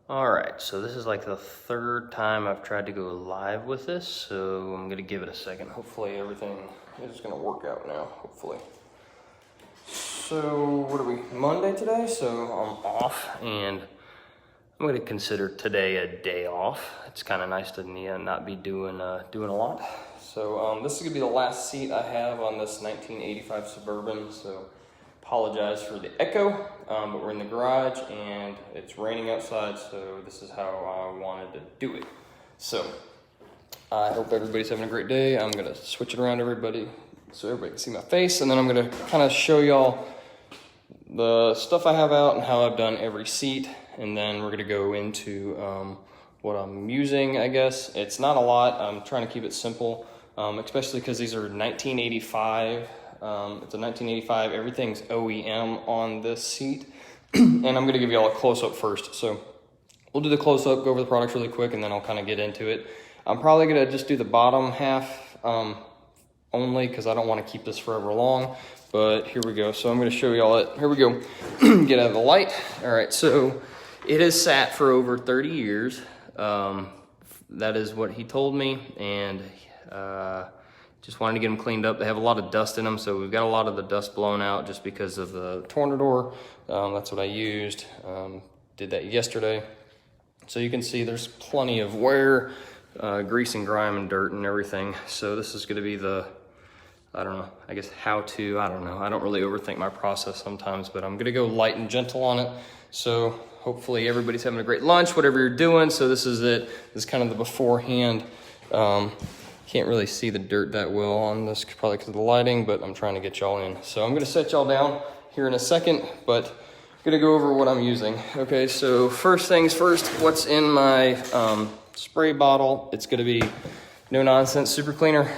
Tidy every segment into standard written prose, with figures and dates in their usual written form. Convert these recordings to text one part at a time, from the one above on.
All right, so this is like the third time I've tried to go live with this, so I'm gonna give it a second. Hopefully everything is gonna work out now, hopefully. So what are we, Monday today? So I'm off and I'm gonna consider today a day off. It's kind of nice to not be doing a lot. So this is gonna be the last seat I have on this 1985 Suburban, so apologize for the echo, but we're in the garage and it's raining outside, so this is how I wanted to do it. So I hope everybody's having a great day. I'm gonna switch it around everybody so everybody can see my face, and then I'm gonna kind of show y'all the stuff I have out and how I've done every seat, and then we're gonna go into what I'm using, I guess. It's not a lot. I'm trying to keep it simple, especially because these are 1985. It's a 1985, everything's OEM on this seat. And I'm gonna give you all a close-up first. So we'll do the close-up, go over the products really quick, and then I'll kind of get into it. I'm probably gonna just do the bottom half only because I don't wanna keep this forever long, but here we go. So I'm gonna show you all it. Here we go. Get out of the light. All right, so it has sat for over 30 years. That is what he told me, and just wanted to get them cleaned up. They have a lot of dust in them, so we've got a lot of the dust blown out just because of the Tornador. That's what I used. Did that yesterday. So you can see there's plenty of wear, grease and grime and dirt and everything. So this is gonna be the, I don't know, I guess I don't know. I don't really overthink my process sometimes, but I'm gonna go light and gentle on it. So hopefully everybody's having a great lunch, whatever you're doing. So this is it. This is kind of the beforehand. Can't really see the dirt that well on this, probably because of the lighting, but I'm trying to get y'all in. So I'm gonna set y'all down here in a second, but I'm gonna go over what I'm using. Okay, so first things first, what's in my spray bottle? It's gonna be No Nonsense Super Cleaner.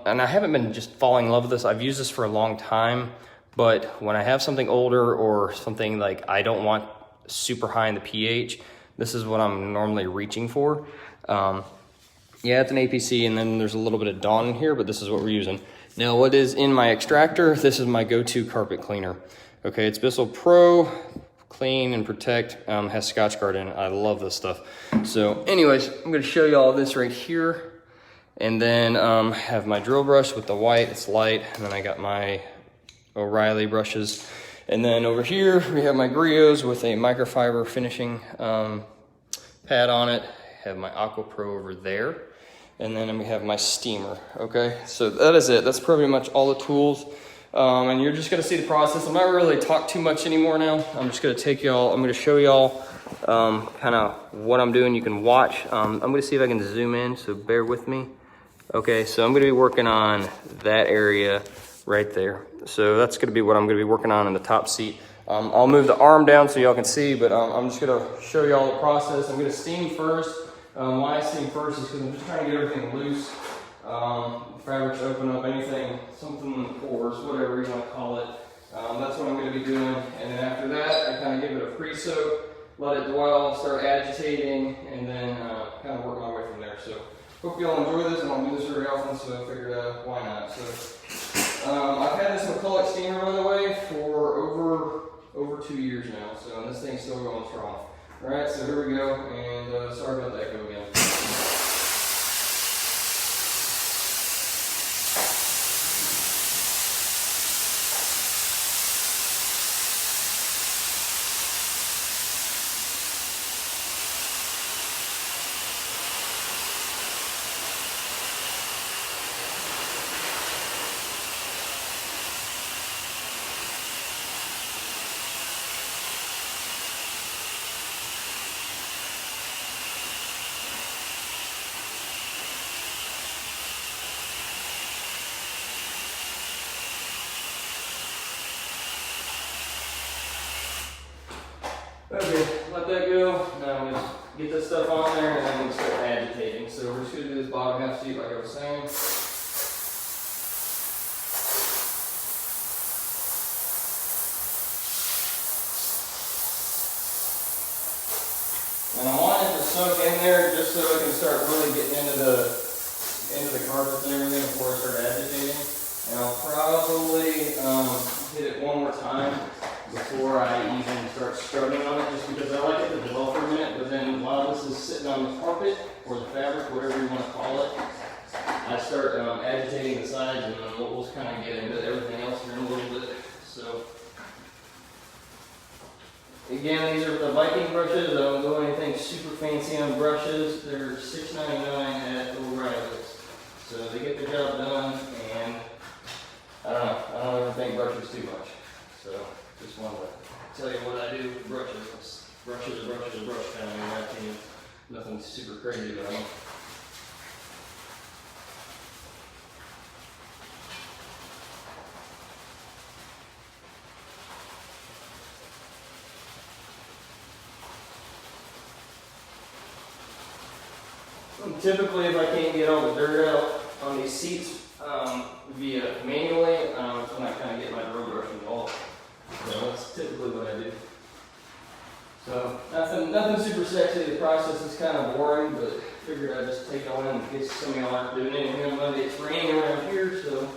And I haven't been just falling in love with this. I've used this for a long time, but when I have something older or something like I don't want super high in the pH, this is what I'm normally reaching for. Yeah, it's an APC, and then there's a little bit of Dawn in here, but this is what we're using. Now, what is in my extractor? This is my go-to carpet cleaner. Okay, it's Bissell Pro, clean and protect, has Scotch Guard in it. I love this stuff. So anyways, I'm gonna show you all this right here. And then have my drill brush with the white, it's light. And then I got my O'Reilly brushes. And then over here, we have my Griots with a microfiber finishing pad on it. Have my Aqua Pro over there. And then we have my steamer, okay? So that is it. That's pretty much all the tools. And you're just gonna see the process. I'm not really talk too much anymore now. I'm just gonna take y'all, I'm gonna show y'all kind of what I'm doing. You can watch. I'm gonna see if I can zoom in, so bear with me. Okay, so I'm gonna be working on that area right there. So that's gonna be what I'm gonna be working on in the top seat. I'll move the arm down so y'all can see, but I'm just gonna show y'all the process. I'm gonna steam first. Why I steam first is because I'm just trying to get everything loose. Fabrics open up, anything, something pores, whatever you want to call it. That's what I'm going to be doing. And then after that, I kind of give it a pre-soak, let it dwell, start agitating, and then kind of work my way from there. So hope you all enjoy this. I don't do this very often, so I figured why not. So I've had this McCulloch steamer, by the way, for over 2 years now. So this thing's still going strong. All right, so here we go, and sorry about that echo again. Okay, let that go. Now I'm going to get this stuff on there and then I'm going to start agitating. So we're just going to do this bottom half seat like I was saying. And I want it to soak in there just so it can start really getting into the carpets and everything before I start agitating. And I'll probably hit it one more time before I even start scrubbing on it, just because I like it to dwell for a minute. It then while this is sitting on the carpet or the fabric, whatever you want to call it, I start agitating the sides, and then we'll kind of get into everything else here in a little bit. So, again, these are the Viking brushes. I don't do anything super fancy on brushes. They're $6.99 at O'Reilly's. So they get the job done, and I don't know, I don't ever think brushes too much. So just wanted to tell you what I do with brushes. Brushes are brushes are brush kind of in my opinion. Nothing super crazy about them. Typically, if I can't get all the dirt out on these seats via manually, that's when I kind of get my drill brush involved. So that's typically what I do. So nothing super sexy. The process is kind of boring, but figured I'd just take it on in case some of y'all aren't doing anything on Monday. It's raining around here, so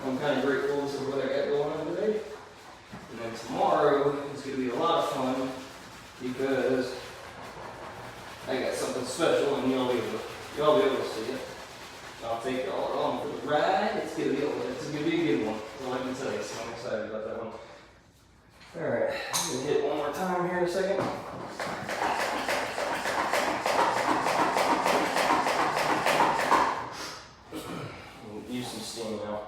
I'm kind of grateful this is what I got going on today. And then tomorrow is going to be a lot of fun because I got something special, and y'all be able to see it. I'll take y'all along for the ride. It's gonna be a good one. That's all I can tell you. So I'm excited about that one. All right, I'm gonna hit it one more time here in a second. Use some steam now.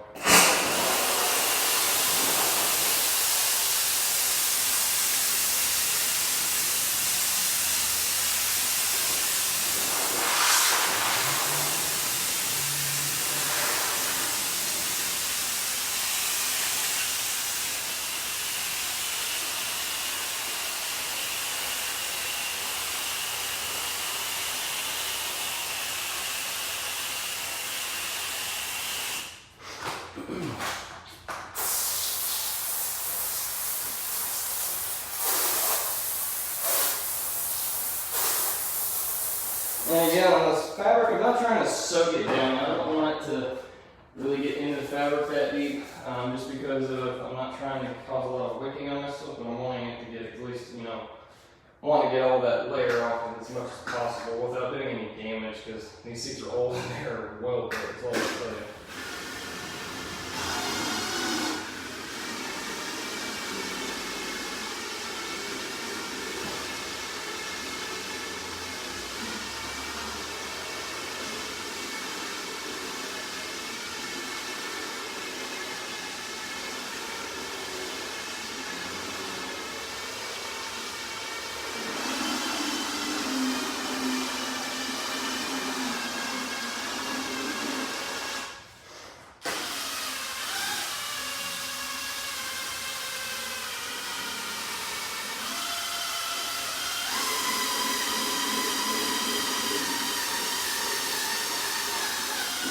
And again, on this fabric, I'm not trying to soak it down. I don't want it to really get into the fabric that deep, just because I'm not trying to cause a lot of wicking on this stuff, but I'm wanting it to get at least, I want to get all that layer off as much as possible without doing any damage, because these seats are old and they're well built. That's all I can tell you.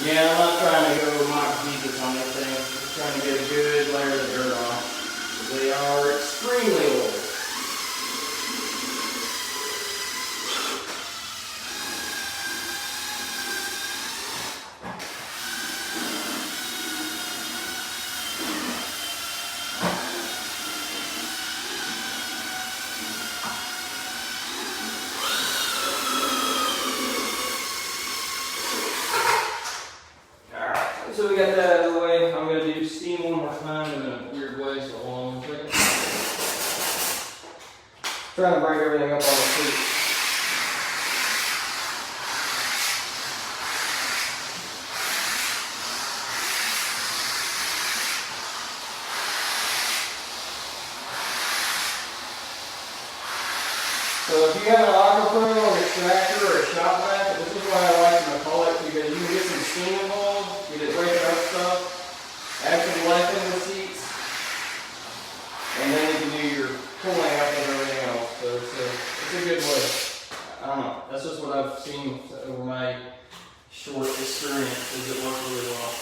Yeah, I'm not trying to go mock Jesus on this thing. I'm just trying to get a good layer of dirt on. They are extremely old. So we got that out of the way. I'm going to do steam one more time in a weird way, so hold on one second. Trying to break everything up on the seat. So if you have an aqua pro, an extractor, or a shop vac, this is why I like to call it, because you can get some steam involved, get it breaking up stuff, add some life in the seats, and then you can do your pulling up and everything else. So it's a good way. I don't know. That's just what I've seen over my short experience. Does it work really well?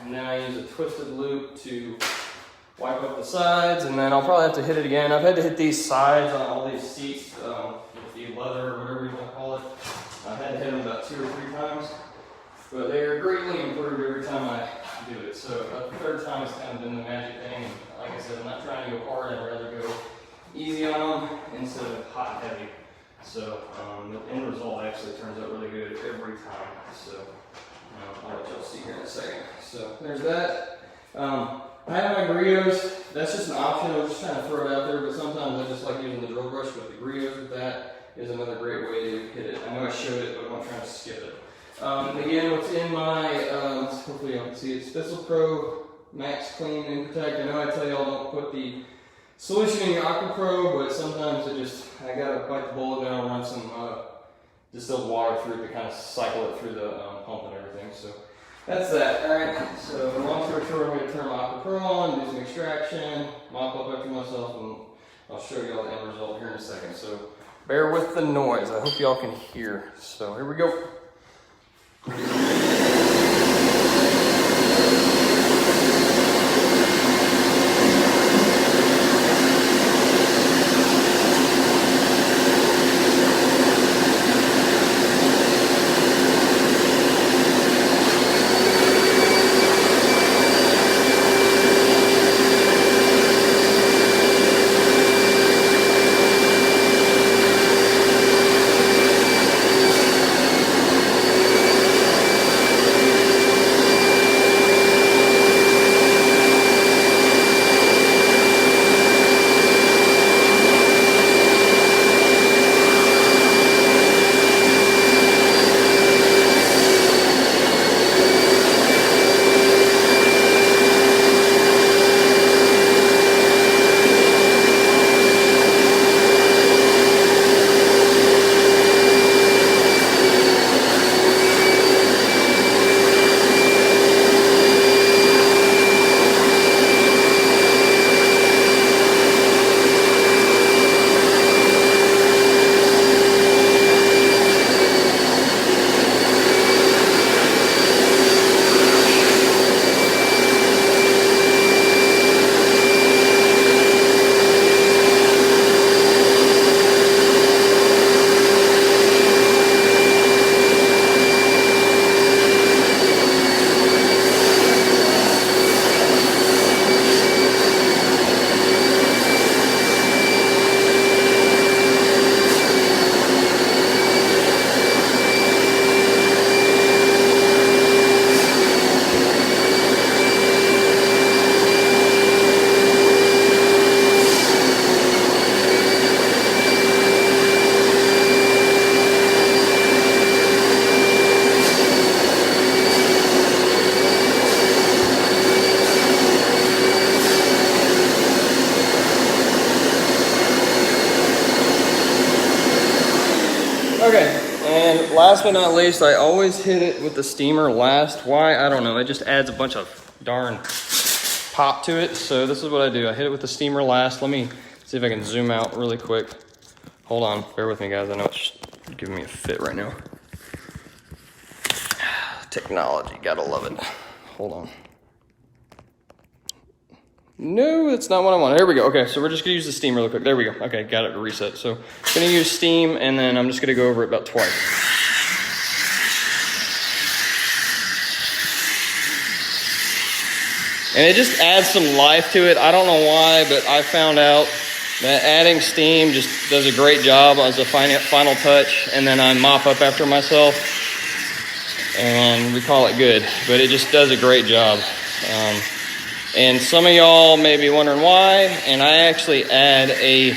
And then I use a twisted loop to wipe up the sides, and then I'll probably have to hit it again. I've had to hit these sides on all these seats with the leather or whatever you want to call it. I've had to hit them about 2 or 3 times, but they are greatly improved every time I do it. So the third time has kind of been the magic thing. And like I said, I'm not trying to go hard. I'd rather go easy on them instead of hot and heavy. So the end result actually turns out really good every time. So I'll let y'all see here in a second. So there's that. I have my grills. That's just an option. I was just trying to throw it out there, but sometimes I just like using the drill brush with the grills. With that is another great way to hit it. I know I showed it, but I'm not trying to skip it. And again, what's in my, hopefully y'all can see it, Spitzel Pro Max Clean and Protect. I know I tell y'all don't put the solution in your Aqua Pro, but sometimes I gotta bite the bullet and I'll run some distilled water through it to kind of cycle it through the pump and everything. So that's that. All right. So long story short, I'm going to turn my Aqua Pro on, do some extraction, mop up after myself, and I'll show you all the end result here in a second. So bear with the noise. I hope y'all can hear. So here we go. Okay, and last but not least, I always hit it with the steamer last. Why? I don't know. It just adds a bunch of darn pop to it. So this is what I do. I hit it with the steamer last. Let me see if I can zoom out really quick. Hold on. Bear with me, guys. I know it's giving me a fit right now. Technology. Gotta love it. Hold on. No, that's not what I want. There we go. Okay, so we're just gonna use the steam really quick. There we go. Okay, got it to reset. So I'm gonna use steam, and then I'm just gonna go over it about twice. And it just adds some life to it. I don't know why, but I found out that adding steam just does a great job as a final touch, and then I mop up after myself, and we call it good. But it just does a great job. And some of y'all may be wondering why, and I actually add a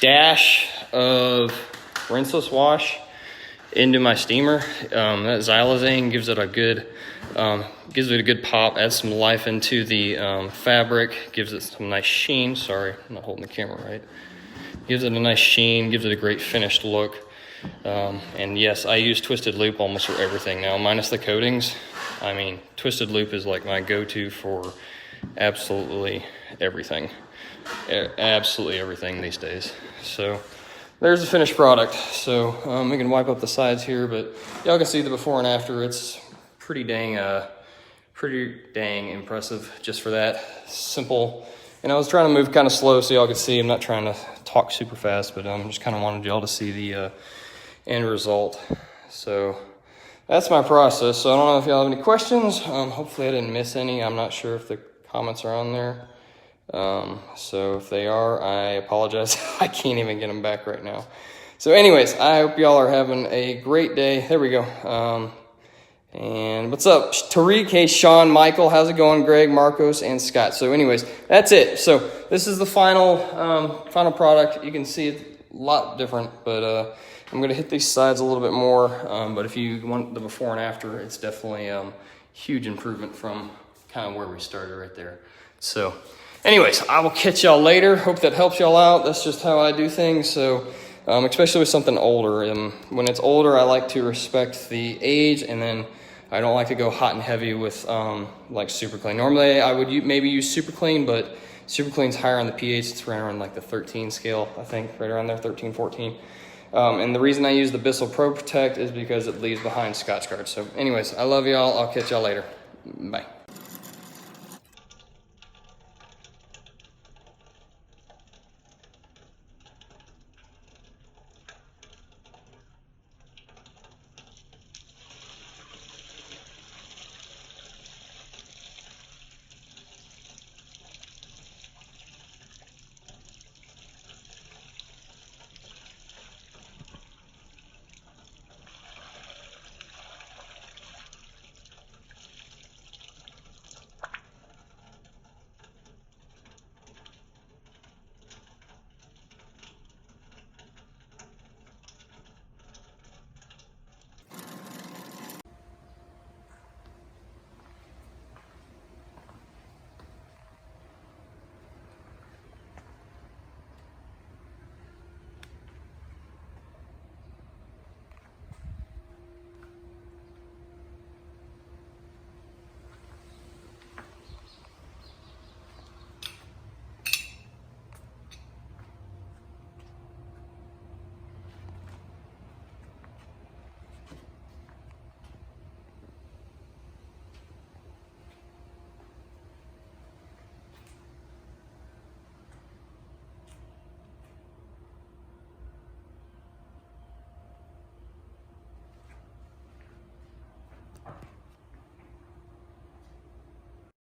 dash of rinseless wash into my steamer. That xylazine gives it a good pop, adds some life into the fabric, gives it some nice sheen. Sorry, I'm not holding the camera right. Gives it a nice sheen, gives it a great finished look. And yes, I use Twisted Loop almost for everything now, minus the coatings. I mean, Twisted Loop is like my go-to for absolutely everything. Absolutely everything these days. So there's the finished product. So we can wipe up the sides here, but y'all can see the before and after. It's pretty dang impressive just for that. Simple. And I was trying to move kind of slow so y'all could see. I'm not trying to talk super fast, but just kind of wanted y'all to see the end result. So that's my process. So I don't know if y'all have any questions. Hopefully I didn't miss any. I'm not sure if the comments are on there. So if they are, I apologize. I can't even get them back right now. So anyways, I hope y'all are having a great day. There we go. And what's up? Tariq, hey, Sean, Michael, how's it going? Greg, Marcos, and Scott. So anyways, that's it. So this is the final product. You can see it's a lot different, but I'm going to hit these sides a little bit more. But if you want the before and after, it's definitely huge improvement from kind of where we started right there. So anyways, I will catch y'all later. Hope that helps y'all out. That's just how I do things. So especially with something older. When it's older, I like to respect the age, and then I don't like to go hot and heavy with like super clean. Normally I would maybe use super clean, but super clean's higher on the pH. It's right around like the 13 scale, I think, right around there, 13, 14. And the reason I use the Bissell Pro Protect is because it leaves behind Scotch Guard. So anyways, I love y'all. I'll catch y'all later. Bye.